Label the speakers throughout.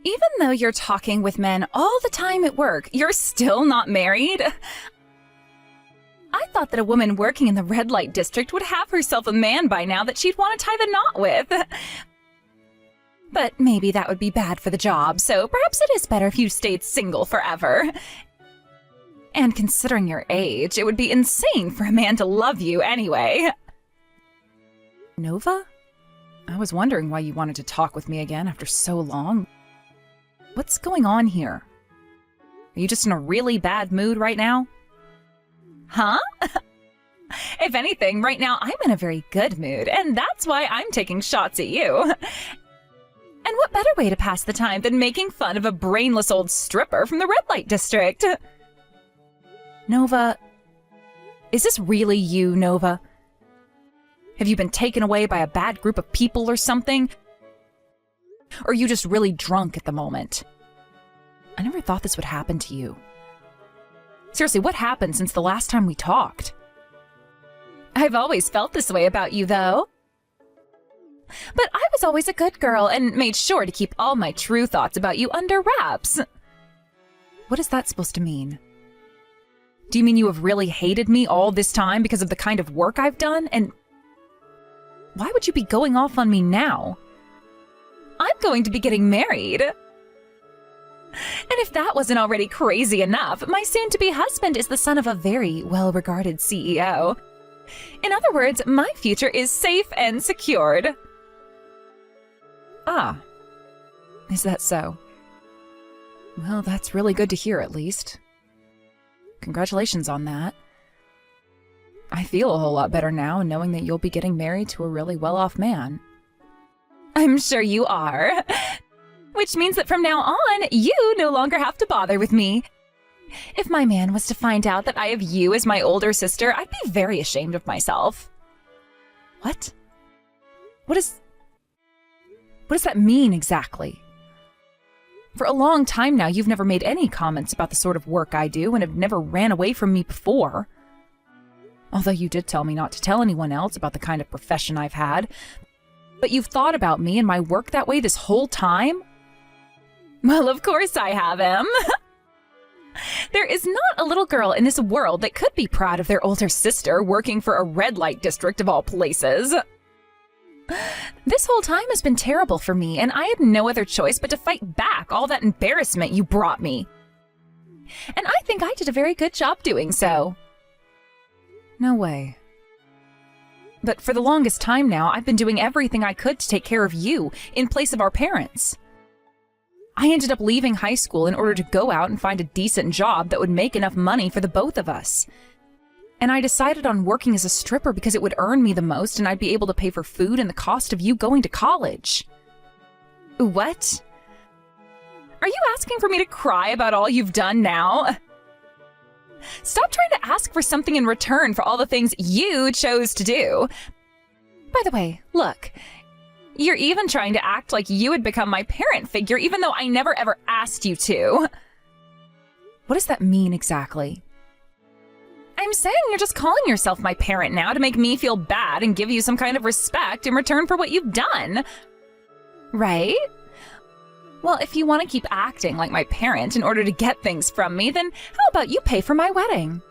Speaker 1: Even though you're talking with men all the time at work, you're still not married? I thought that a woman working in the red light district would have herself a man by now that she'd want to tie the knot with. But maybe that would be bad for the job, so perhaps it is better if you stayed single forever. And considering your age, it would be insane for a man to love you anyway. Nova? I was wondering why you wanted to talk with me again after so long. What's going on here? Are you just in a really bad mood right now? Huh? If anything, right now I'm in a very good mood, and that's why I'm taking shots at you. And what better way to pass the time than making fun of a brainless old stripper from the red light district? Nova, is this really you, Nova? Have you been taken away by a bad group of people or something? Or are you just really drunk at the moment? I never thought this would happen to you. Seriously, what happened since the last time we talked? I've always felt this way about you, though. But I was always a good girl and made sure to keep all my true thoughts about you under wraps. What is that supposed to mean? Do you mean you have really hated me all this time because of the kind of work I've done? And why would you be going off on me now? I'm going to be getting married. And if that wasn't already crazy enough, my soon-to-be husband is the son of a very well-regarded CEO. In other words, my future is safe and secured. Ah, is that so? Well, that's really good to hear, at least. Congratulations on that. I feel a whole lot better now knowing that you'll be getting married to a really well-off man. I'm sure you are. Which means that from now on, you no longer have to bother with me. If my man was to find out that I have you as my older sister, I'd be very ashamed of myself. What? What does that mean exactly? For a long time now, you've never made any comments about the sort of work I do and have never ran away from me before. Although you did tell me not to tell anyone else about the kind of profession I've had. But you've thought about me and my work that way this whole time? Well, of course I have, Em. There is not a little girl in this world that could be proud of their older sister working for a red light district of all places. This whole time has been terrible for me, and I had no other choice but to fight back all that embarrassment you brought me. And I think I did a very good job doing so. No way. But for the longest time now, I've been doing everything I could to take care of you in place of our parents. I ended up leaving high school in order to go out and find a decent job that would make enough money for the both of us. And I decided on working as a stripper because it would earn me the most and I'd be able to pay for food and the cost of you going to college. What? Are you asking for me to cry about all you've done now? Stop trying to ask for something in return for all the things you chose to do. By the way, look, you're even trying to act like you had become my parent figure even though I never ever asked you to. What does that mean exactly? I'm saying you're just calling yourself my parent now to make me feel bad and give you some kind of respect in return for what you've done. Right? Well, if you want to keep acting like my parent in order to get things from me, then how about you pay for my wedding?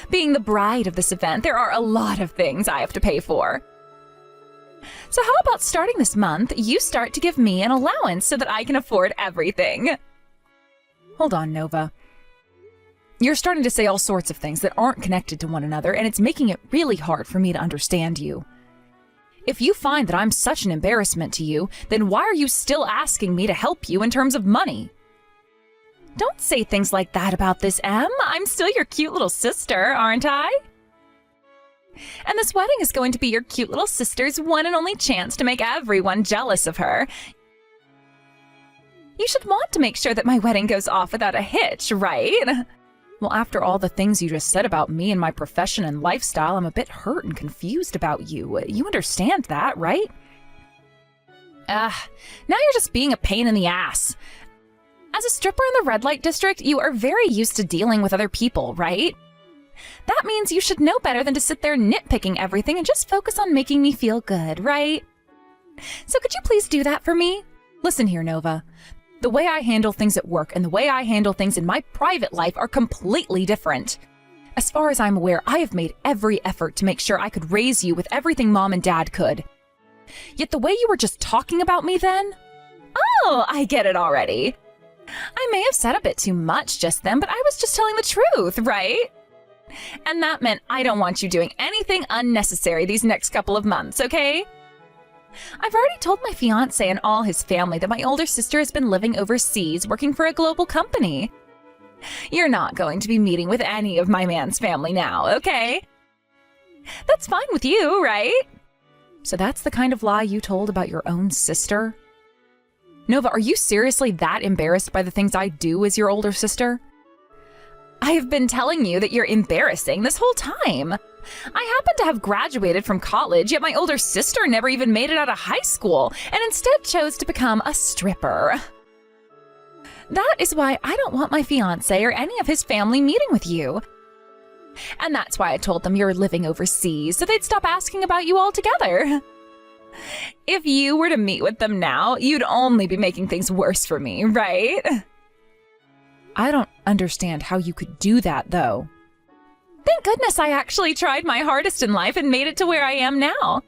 Speaker 1: Being the bride of this event, there are a lot of things I have to pay for. So how about starting this month, you start to give me an allowance so that I can afford everything? Hold on, Nova. You're starting to say all sorts of things that aren't connected to one another, and it's making it really hard for me to understand you. If you find that I'm such an embarrassment to you, then why are you still asking me to help you in terms of money? Don't say things like that about this, Em. I'm still your cute little sister, aren't I? And this wedding is going to be your cute little sister's one and only chance to make everyone jealous of her. You should want to make sure that my wedding goes off without a hitch, right? Well, after all the things you just said about me and my profession and lifestyle, I'm a bit hurt and confused about you. You understand that, right? Now you're just being a pain in the ass. As a stripper in the red light district, you are very used to dealing with other people, right? That means you should know better than to sit there nitpicking everything and just focus on making me feel good, right? So could you please do that for me? Listen here, Nova. The way I handle things at work and the way I handle things in my private life are completely different. As far as I'm aware, I have made every effort to make sure I could raise you with everything Mom and Dad could. Yet the way you were just talking about me then? Oh, I get it already. I may have said a bit too much just then, but I was just telling the truth, right? And that meant I don't want you doing anything unnecessary these next couple of months, okay? I've already told my fiancé and all his family that my older sister has been living overseas working for a global company. You're not going to be meeting with any of my man's family now, okay? That's fine with you, right? So that's the kind of lie you told about your own sister? Nova, are you seriously that embarrassed by the things I do as your older sister? I have been telling you that you're embarrassing this whole time. I happen to have graduated from college, yet my older sister never even made it out of high school and instead chose to become a stripper. That is why I don't want my fiancé or any of his family meeting with you. And that's why I told them you're living overseas, so they'd stop asking about you altogether. If you were to meet with them now, you'd only be making things worse for me, right? I don't understand how you could do that, though. Thank goodness I actually tried my hardest in life and made it to where I am now.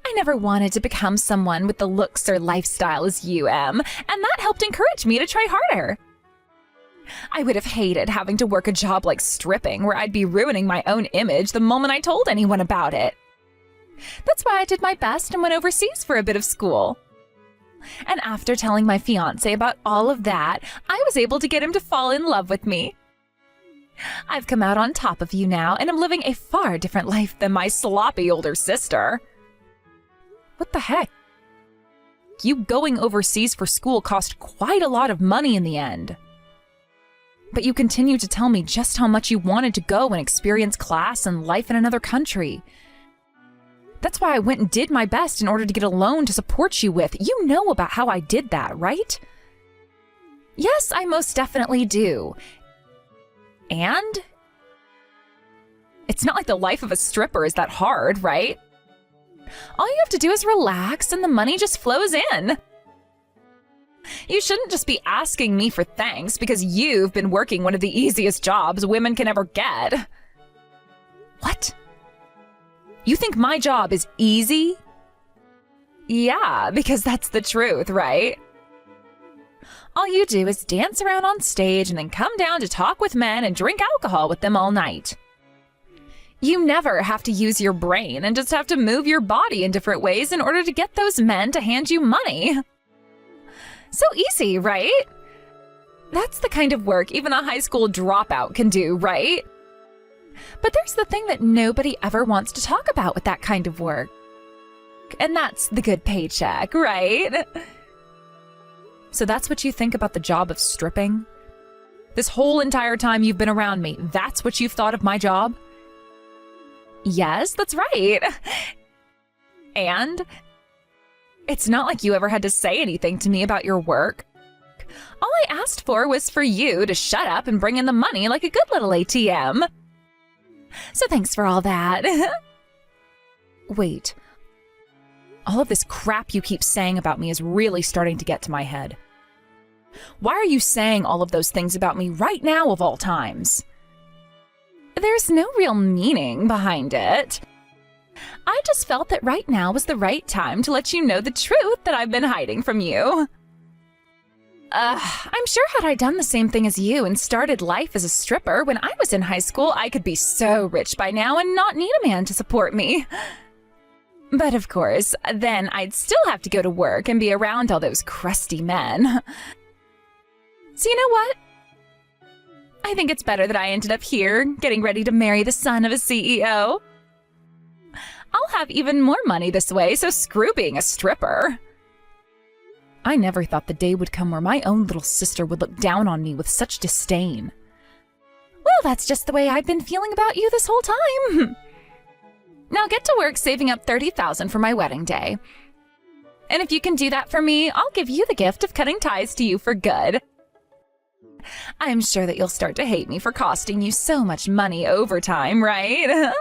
Speaker 1: I never wanted to become someone with the looks or lifestyle as you am, and that helped encourage me to try harder. I would have hated having to work a job like stripping, where I'd be ruining my own image the moment I told anyone about it. That's why I did my best and went overseas for a bit of school. And after telling my fiancé about all of that, I was able to get him to fall in love with me. I've come out on top of you now, and I'm living a far different life than my sloppy older sister. What the heck? You going overseas for school cost quite a lot of money in the end. But you continue to tell me just how much you wanted to go and experience class and life in another country. That's why I went and did my best in order to get a loan to support you with. You know about how I did that, right? Yes, I most definitely do. And? It's not like the life of a stripper is that hard, right? All you have to do is relax and the money just flows in. You shouldn't just be asking me for thanks because you've been working one of the easiest jobs women can ever get. What? You think my job is easy? Yeah, because that's the truth, right? All you do is dance around on stage and then come down to talk with men and drink alcohol with them all night. You never have to use your brain and just have to move your body in different ways in order to get those men to hand you money. So easy, right? That's the kind of work even a high school dropout can do, right? But there's the thing that nobody ever wants to talk about with that kind of work. And that's the good paycheck, right? So that's what you think about the job of stripping? This whole entire time you've been around me, that's what you've thought of my job? Yes, that's right. And it's not like you ever had to say anything to me about your work. All I asked for was for you to shut up and bring in the money like a good little ATM. So thanks for all that. Wait. All of this crap you keep saying about me is really starting to get to my head. Why are you saying all of those things about me right now of all times? There's no real meaning behind it. I just felt that right now was the right time to let you know the truth that I've been hiding from you. I'm sure had I done the same thing as you and started life as a stripper when I was in high school, I could be so rich by now and not need a man to support me. But of course, then I'd still have to go to work and be around all those crusty men. So you know what? I think it's better that I ended up here, getting ready to marry the son of a CEO. I'll have even more money this way, so screw being a stripper. I never thought the day would come where my own little sister would look down on me with such disdain. Well, that's just the way I've been feeling about you this whole time. Now get to work saving up $30,000 for my wedding day. And if you can do that for me, I'll give you the gift of cutting ties to you for good. I'm sure that you'll start to hate me for costing you so much money over time, right?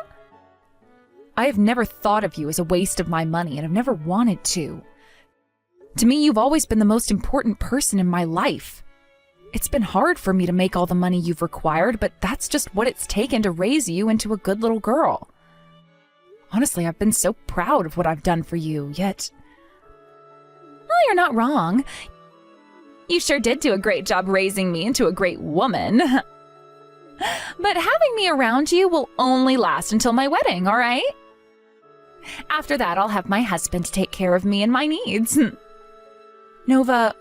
Speaker 1: I have never thought of you as a waste of my money and have never wanted to. To me, you've always been the most important person in my life. It's been hard for me to make all the money you've required, but that's just what it's taken to raise you into a good little girl. Honestly, I've been so proud of what I've done for you, yet... Well, you're not wrong. You sure did do a great job raising me into a great woman. But having me around you will only last until my wedding, all right? After that, I'll have my husband take care of me and my needs. Nova,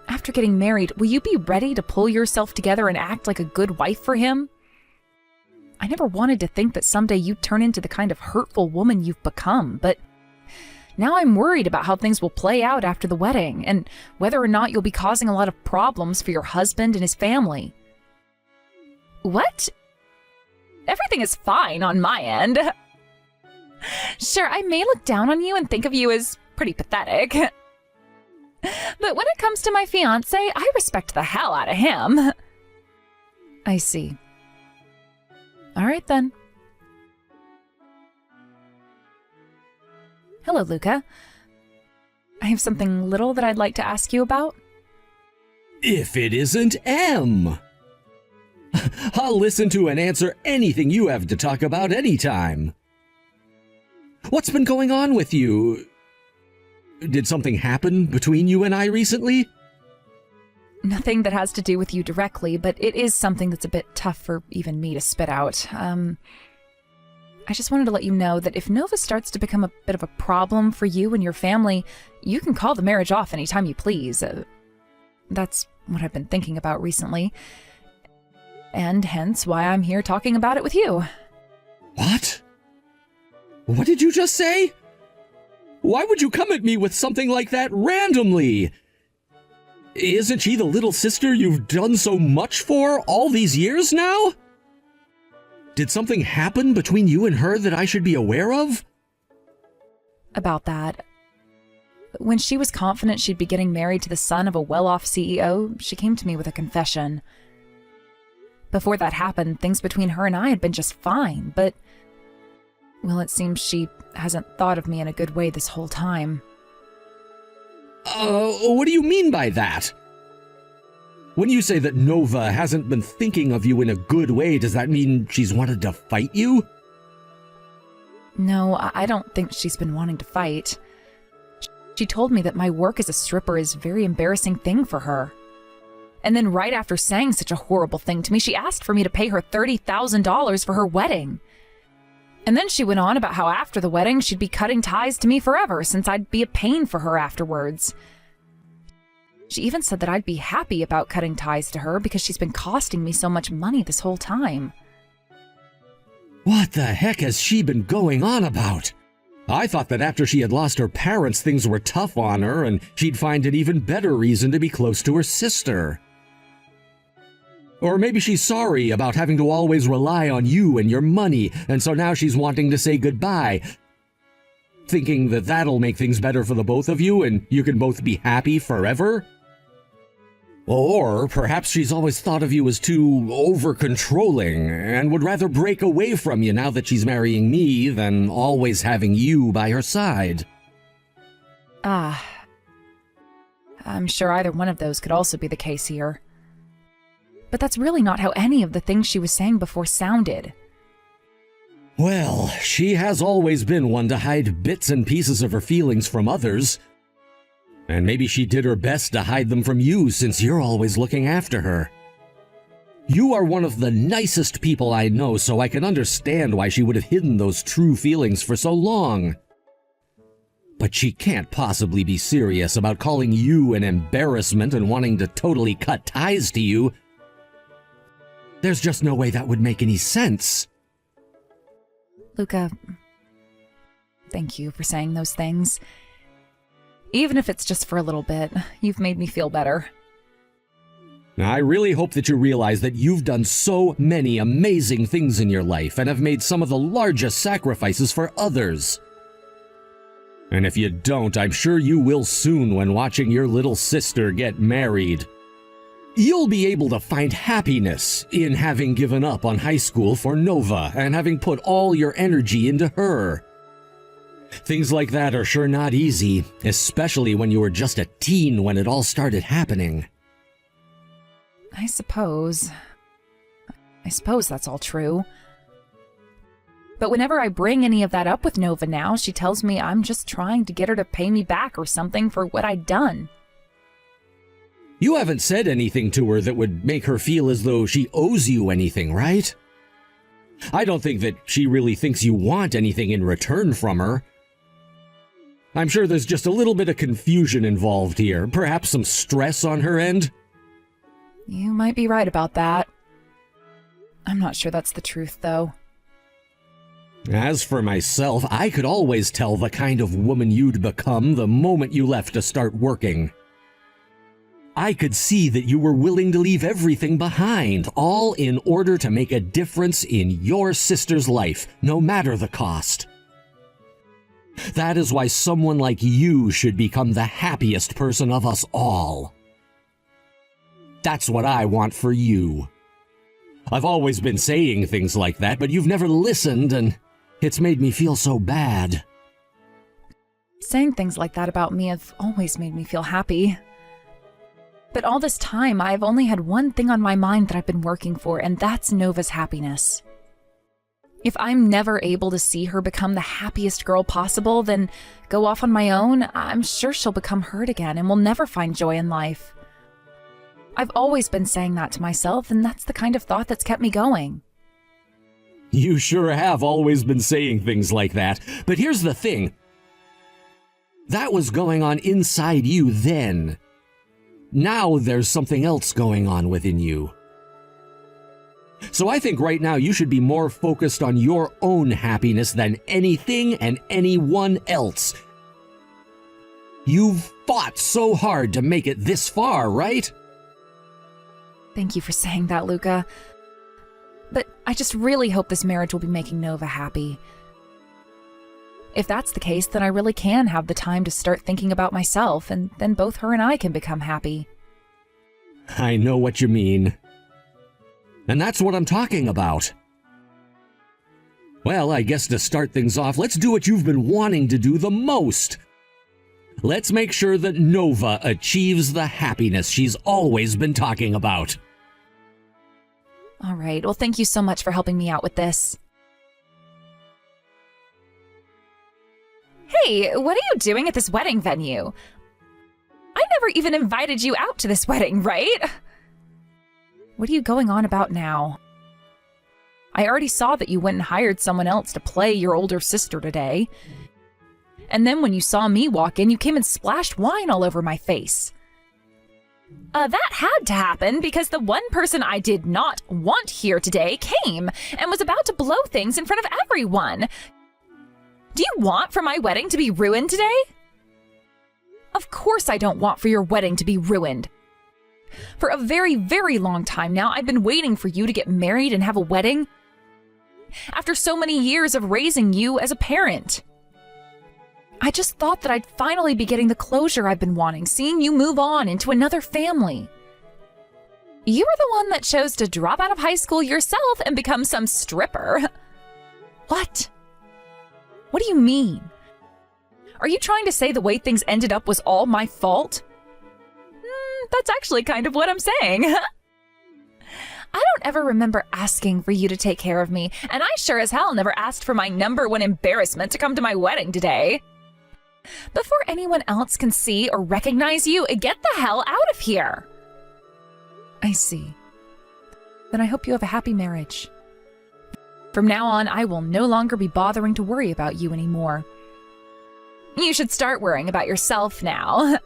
Speaker 1: after getting married, will you be ready to pull yourself together and act like a good wife for him? I never wanted to think that someday you'd turn into the kind of hurtful woman you've become, but now I'm worried about how things will play out after the wedding and whether or not you'll be causing a lot of problems for your husband and his family. What? Everything is fine on my end. Sure, I may look down on you and think of you as pretty pathetic. But when it comes to my fiancé, I respect the hell out of him. I see. All right, then. Hello, Luca. I have something little that I'd like to ask you about.
Speaker 2: If it isn't M! I'll listen to and answer anything you have to talk about anytime. What's been going on with you? Did something happen between you and I recently?
Speaker 1: Nothing that has to do with you directly, but it is something that's a bit tough for even me to spit out. I just wanted to let you know that if Nova starts to become a bit of a problem for you and your family, you can call the marriage off anytime you please. That's what I've been thinking about recently. And hence why I'm here talking about it with you.
Speaker 2: What? What did you just say? Why would you come at me with something like that randomly? Isn't she the little sister you've done so much for all these years now? Did something happen between you and her that I should be aware of?
Speaker 1: About that. When she was confident she'd be getting married to the son of a well-off CEO, she came to me with a confession. Before that happened, things between her and I had been just fine, but... well, it seems she hasn't thought of me in a good way this whole time.
Speaker 2: What do you mean by that? When you say that Nova hasn't been thinking of you in a good way, does that mean she's wanted to fight you?
Speaker 1: No, I don't think she's been wanting to fight. She told me that my work as a stripper is a very embarrassing thing for her. And then right after saying such a horrible thing to me, she asked for me to pay her $30,000 for her wedding. And then she went on about how after the wedding, she'd be cutting ties to me forever since I'd be a pain for her afterwards. She even said that I'd be happy about cutting ties to her because she's been costing me so much money this whole time.
Speaker 2: What the heck has she been going on about? I thought that after she had lost her parents, things were tough on her and she'd find an even better reason to be close to her sister. Or maybe she's sorry about having to always rely on you and your money, and so now she's wanting to say goodbye, thinking that that'll make things better for the both of you and you can both be happy forever? Or perhaps she's always thought of you as too over-controlling and would rather break away from you now that she's marrying me than always having you by her side.
Speaker 1: I'm sure either one of those could also be the case here. But that's really not how any of the things she was saying before sounded.
Speaker 2: Well, she has always been one to hide bits and pieces of her feelings from others. And maybe she did her best to hide them from you since you're always looking after her. You are one of the nicest people I know, so I can understand why she would have hidden those true feelings for so long. But she can't possibly be serious about calling you an embarrassment and wanting to totally cut ties to you. There's just no way that would make any sense.
Speaker 1: Luca, thank you for saying those things. Even if it's just for a little bit, you've made me feel better.
Speaker 2: Now, I really hope that you realize that you've done so many amazing things in your life and have made some of the largest sacrifices for others. And if you don't, I'm sure you will soon when watching your little sister get married. You'll be able to find happiness in having given up on high school for Nova and having put all your energy into her. Things like that are sure not easy, especially when you were just a teen when it all started happening.
Speaker 1: I suppose that's all true. But whenever I bring any of that up with Nova now, she tells me I'm just trying to get her to pay me back or something for what I'd done.
Speaker 2: You haven't said anything to her that would make her feel as though she owes you anything, right? I don't think that she really thinks you want anything in return from her. I'm sure there's just a little bit of confusion involved here, perhaps some stress on her end.
Speaker 1: You might be right about that. I'm not sure that's the truth, though.
Speaker 2: As for myself, I could always tell the kind of woman you'd become the moment you left to start working. I could see that you were willing to leave everything behind, all in order to make a difference in your sister's life, no matter the cost. That is why someone like you should become the happiest person of us all. That's what I want for you. I've always been saying things like that, but you've never listened, and it's made me feel so bad.
Speaker 1: Saying things like that about me have always made me feel happy. But all this time, I've only had one thing on my mind that I've been working for, and that's Nova's happiness. If I'm never able to see her become the happiest girl possible, then go off on my own, I'm sure she'll become hurt again and will never find joy in life. I've always been saying that to myself, and that's the kind of thought that's kept me going.
Speaker 2: You sure have always been saying things like that, but here's the thing. That was going on inside you then. Now there's something else going on within you. So I think right now you should be more focused on your own happiness than anything and anyone else. You've fought so hard to make it this far, right?
Speaker 1: Thank you for saying that, Luca. But I just really hope this marriage will be making Nova happy. If that's the case, then I really can have the time to start thinking about myself, and then both her and I can become happy.
Speaker 2: I know what you mean. And that's what I'm talking about. Well, I guess to start things off, let's do what you've been wanting to do the most. Let's make sure that Nova achieves the happiness she's always been talking about.
Speaker 1: All right, well, thank you so much for helping me out with this. Hey, what are you doing at this wedding venue? I never even invited you out to this wedding, right? What are you going on about now? I already saw that you went and hired someone else to play your older sister today. And then when you saw me walk in, you came and splashed wine all over my face. That had to happen because the one person I did not want here today came and was about to blow things in front of everyone. Do you want for my wedding to be ruined today? Of course I don't want for your wedding to be ruined. For a very, very long time now, I've been waiting for you to get married and have a wedding. After so many years of raising you as a parent. I just thought that I'd finally be getting the closure I've been wanting, seeing you move on into another family. You were the one that chose to drop out of high school yourself and become some stripper. What? What do you mean? Are you trying to say the way things ended up was all my fault? That's actually kind of what I'm saying. I don't ever remember asking for you to take care of me, and I sure as hell never asked for my number one embarrassment to come to my wedding today. Before anyone else can see or recognize you, get the hell out of here. I see. Then I hope you have a happy marriage. From now on, I will no longer be bothering to worry about you anymore. You should start worrying about yourself now.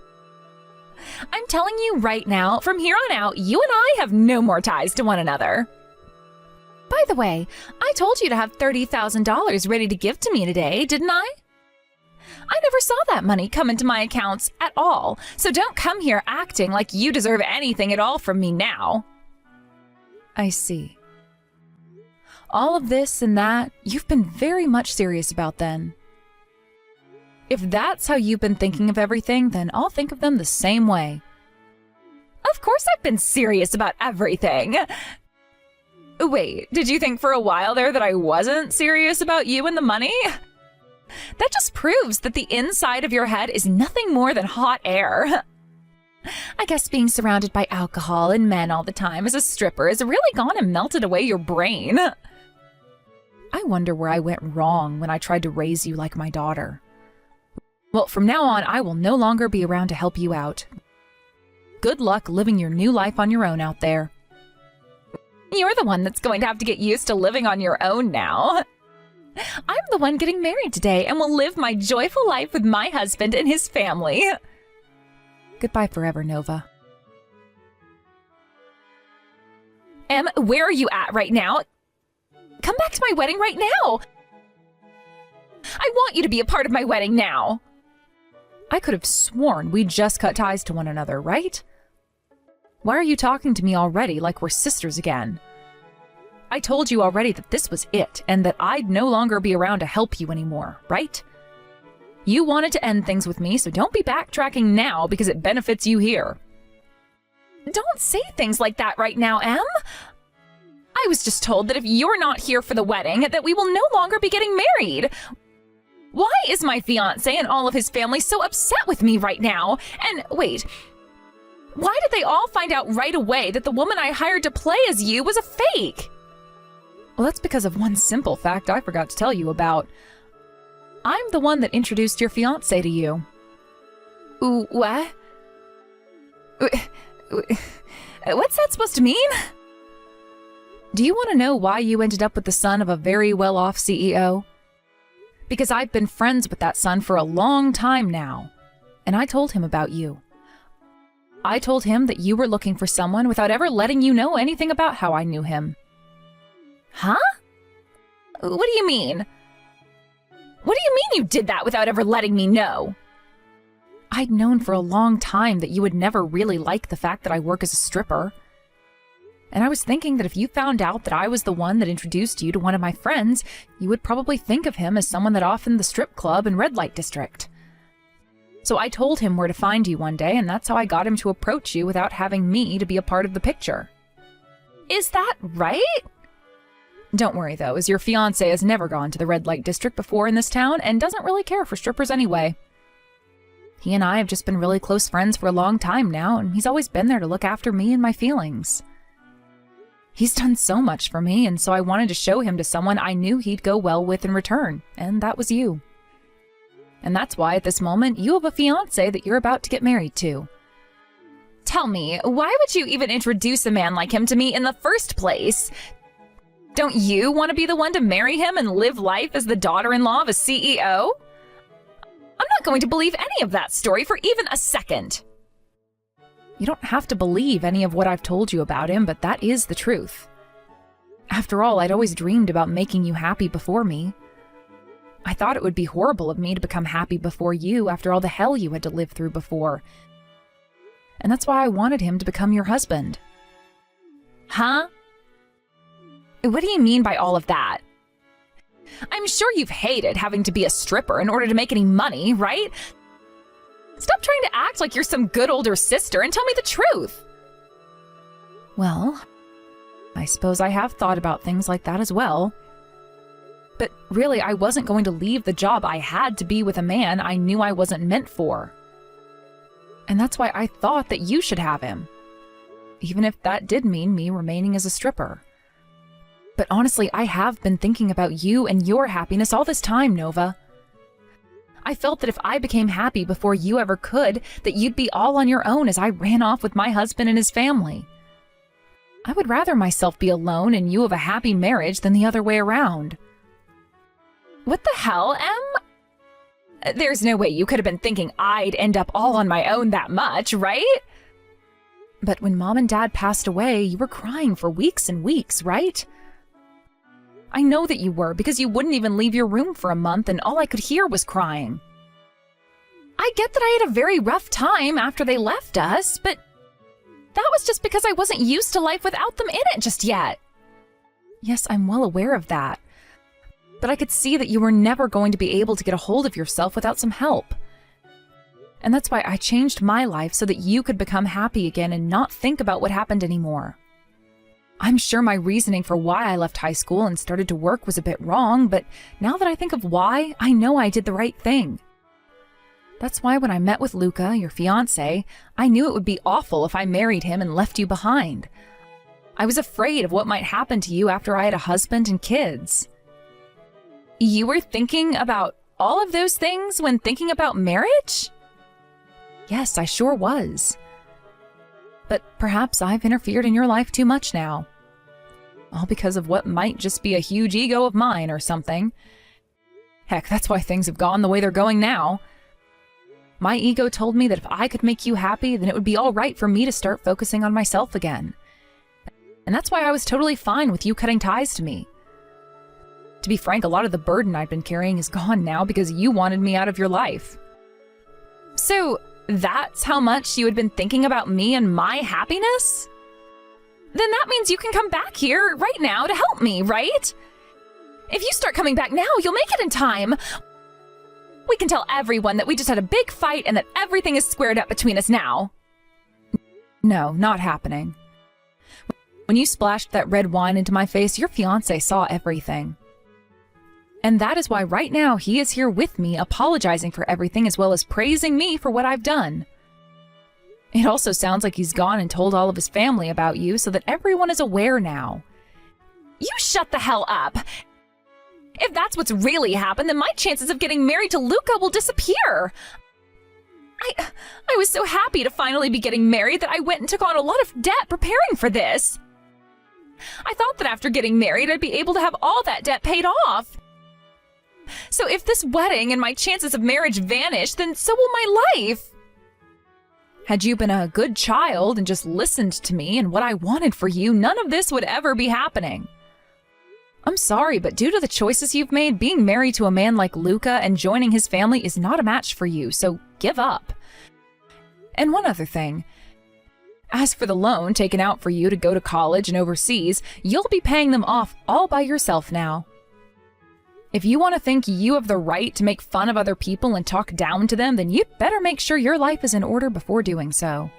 Speaker 1: I'm telling you right now, from here on out, you and I have no more ties to one another. By the way, I told you to have $30,000 ready to give to me today, didn't I? I never saw that money come into my accounts at all, so don't come here acting like you deserve anything at all from me now. I see. All of this and that, you've been very much serious about then. If that's how you've been thinking of everything, then I'll think of them the same way. Of course I've been serious about everything. Wait, did you think for a while there that I wasn't serious about you and the money? That just proves that the inside of your head is nothing more than hot air. I guess being surrounded by alcohol and men all the time as a stripper has really gone and melted away your brain. I wonder where I went wrong when I tried to raise you like my daughter. Well, from now on, I will no longer be around to help you out. Good luck living your new life on your own out there. You're the one that's going to have to get used to living on your own now. I'm the one getting married today and will live my joyful life with my husband and his family. Goodbye forever, Nova. Em, where are you at right now? Come back to my wedding right now. I want you to be a part of my wedding now. I could have sworn we just cut ties to one another, right? Why are you talking to me already like we're sisters again? I told you already that this was it and that I'd no longer be around to help you anymore, right? You wanted to end things with me, so don't be backtracking now because it benefits you here. Don't say things like that right now, Em. I was just told that if you're not here for the wedding, that we will no longer be getting married. Why is my fiancé and all of his family so upset with me right now? And wait, why did they all find out right away that the woman I hired to play as you was a fake? Well, that's because of one simple fact I forgot to tell you about. I'm the one that introduced your fiancé to you. Ooh, what? What's that supposed to mean? Do you want to know why you ended up with the son of a very well-off CEO? Because I've been friends with that son for a long time now, and I told him about you. I told him that you were looking for someone without ever letting you know anything about how I knew him. Huh? What do you mean? What do you mean you did that without ever letting me know? I'd known for a long time that you would never really like the fact that I work as a stripper. And I was thinking that if you found out that I was the one that introduced you to one of my friends, you would probably think of him as someone that off in the strip club and red light district. So I told him where to find you one day, and that's how I got him to approach you without having me to be a part of the picture. Is that right? Don't worry, though, as your fiancé has never gone to the red light district before in this town and doesn't really care for strippers anyway. He and I have just been really close friends for a long time now, and he's always been there to look after me and my feelings. He's done so much for me, and so I wanted to show him to someone I knew he'd go well with in return, and that was you. And that's why at this moment you have a fiancé that you're about to get married to. Tell me, why would you even introduce a man like him to me in the first place? Don't you want to be the one to marry him and live life as the daughter-in-law of a CEO? I'm not going to believe any of that story for even a second. You don't have to believe any of what I've told you about him, but that is the truth. After all, I'd always dreamed about making you happy before me. I thought it would be horrible of me to become happy before you after all the hell you had to live through before. And that's why I wanted him to become your husband. Huh? What do you mean by all of that? I'm sure you've hated having to be a stripper in order to make any money, right? Stop trying to act like you're some good older sister and tell me the truth. Well, I suppose I have thought about things like that as well. But really, I wasn't going to leave the job I had to be with a man I knew I wasn't meant for. And that's why I thought that you should have him. Even if that did mean me remaining as a stripper. But honestly, I have been thinking about you and your happiness all this time, Nova. I felt that if I became happy before you ever could, that you'd be all on your own as I ran off with my husband and his family. I would rather myself be alone and you have a happy marriage than the other way around. What the hell, Em? There's no way you could have been thinking I'd end up all on my own that much, right? But when Mom and Dad passed away, you were crying for weeks and weeks, right? I know that you were, because you wouldn't even leave your room for a month and all I could hear was crying. I get that I had a very rough time after they left us, but that was just because I wasn't used to life without them in it just yet. Yes, I'm well aware of that. But I could see that you were never going to be able to get a hold of yourself without some help. And that's why I changed my life so that you could become happy again and not think about what happened anymore. I'm sure my reasoning for why I left high school and started to work was a bit wrong, but now that I think of why, I know I did the right thing. That's why when I met with Luca, your fiancé, I knew it would be awful if I married him and left you behind. I was afraid of what might happen to you after I had a husband and kids. You were thinking about all of those things when thinking about marriage? Yes, I sure was. But perhaps I've interfered in your life too much now. All because of what might just be a huge ego of mine or something. Heck, that's why things have gone the way they're going now. My ego told me that if I could make you happy, then it would be all right for me to start focusing on myself again. And that's why I was totally fine with you cutting ties to me. To be frank, a lot of the burden I've been carrying is gone now because you wanted me out of your life. So, that's how much you had been thinking about me and my happiness? Then that means you can come back here right now to help me, right? If you start coming back now, you'll make it in time. We can tell everyone that we just had a big fight and that everything is squared up between us now. No, not happening. When you splashed that red wine into my face, your fiancé saw everything. And that is why right now he is here with me, apologizing for everything as well as praising me for what I've done. It also sounds like he's gone and told all of his family about you so that everyone is aware now. You shut the hell up! If that's what's really happened, then my chances of getting married to Luca will disappear. I was so happy to finally be getting married that I went and took on a lot of debt preparing for this. I thought that after getting married, I'd be able to have all that debt paid off. So if this wedding and my chances of marriage vanish, then so will my life. Had you been a good child and just listened to me and what I wanted for you, none of this would ever be happening. I'm sorry, but due to the choices you've made, being married to a man like Luca and joining his family is not a match for you, so give up. And one other thing. As for the loan taken out for you to go to college and overseas, you'll be paying them off all by yourself now. If you want to think you have the right to make fun of other people and talk down to them, then you'd better make sure your life is in order before doing so.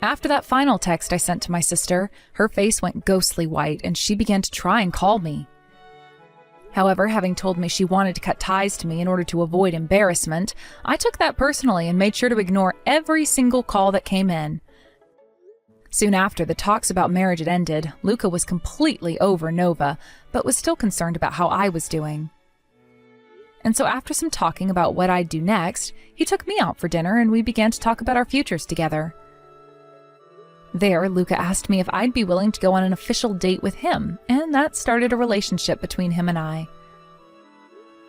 Speaker 1: After that final text I sent to my sister, her face went ghostly white and she began to try and call me. However, having told me she wanted to cut ties to me in order to avoid embarrassment, I took that personally and made sure to ignore every single call that came in. Soon after the talks about marriage had ended, Luca was completely over Nova, but was still concerned about how I was doing. And so after some talking about what I'd do next, he took me out for dinner and we began to talk about our futures together. There, Luca asked me if I'd be willing to go on an official date with him, and that started a relationship between him and I.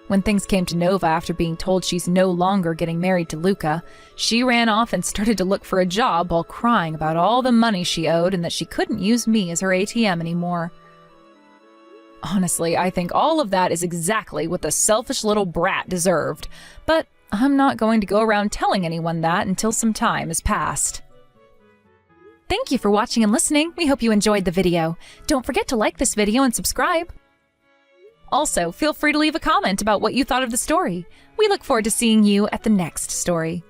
Speaker 1: When things came to Nova after being told she's no longer getting married to Luca, she ran off and started to look for a job while crying about all the money she owed and that she couldn't use me as her ATM anymore. Honestly, I think all of that is exactly what the selfish little brat deserved, but I'm not going to go around telling anyone that until some time has passed. Thank you for watching and listening. We hope you enjoyed the video. Don't forget to like this video and subscribe. Also, feel free to leave a comment about what you thought of the story. We look forward to seeing you at the next story.